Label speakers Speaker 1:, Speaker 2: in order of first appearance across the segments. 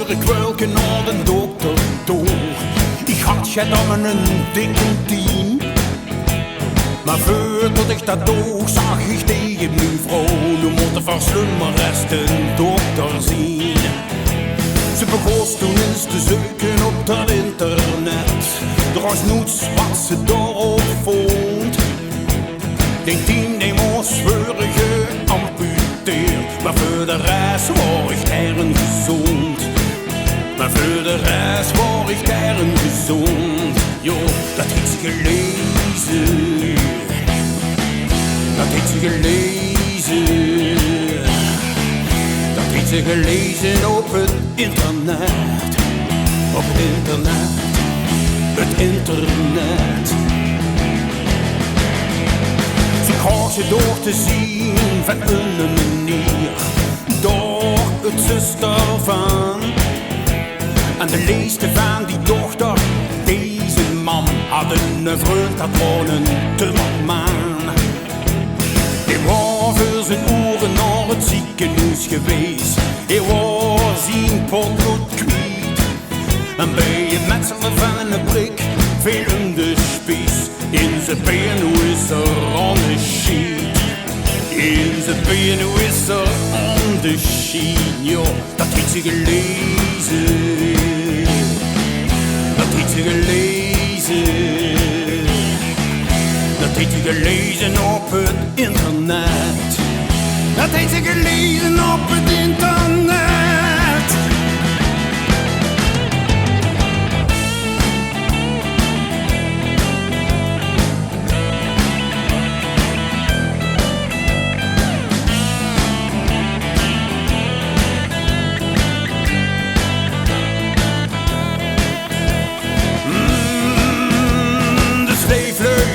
Speaker 1: ik welke naar de dokter toe. Ik had jij dan een dikke 10. Maar voordat ik dat doog, zag ik tegen mijn vrouw. Nu moet de verslummeraars de dokter zien. Ze begon toen eens te zoeken op het internet. Er was niets wat ze daarop vond. Die 10 moest worden geamputeerd. Maar voor de rest was ik gezond. Maar voor de rest was ik gezond. Jo, dat heeft ze gelezen. Dat heeft ze gelezen. Dat heeft ze gelezen op het internet. Op het internet. Het internet. Ze krijgt je door te zien van een manier. Door het zuster van. En de meeste van die dochter, deze man, hadden een vriend dat was een timmerman. Hij was voor zijn oren naar het ziekenhuis geweest. Hij was zijn potlood kwijt. En bij het metselen van een brik viel in de spies. In zijn benen is er on the sheet. In zijn benen is er on the sheet. Jo, dat heeft ze gelezen. Dat heeft ze gelezen. Dat heeft ze gelezen op het internet. Dat heeft ze gelezen op het internet.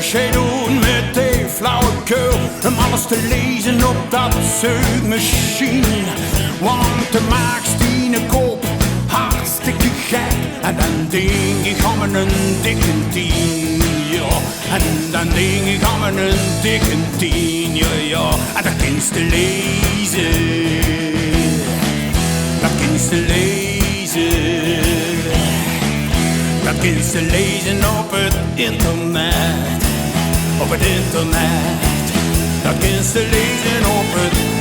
Speaker 1: Zij doen met de flauwekul om alles te lezen op dat zoekmachine. Want de maakt die een kop hartstikke gek. En dan denk ik aan me een dikke 10, ja. En dan denk ik aan me een dikke 10, ja, ja. En dat kinst te lezen. Dat kinst te lezen. Dat kinst te lezen op het internet. Op het internet, dat kinst te lezen op het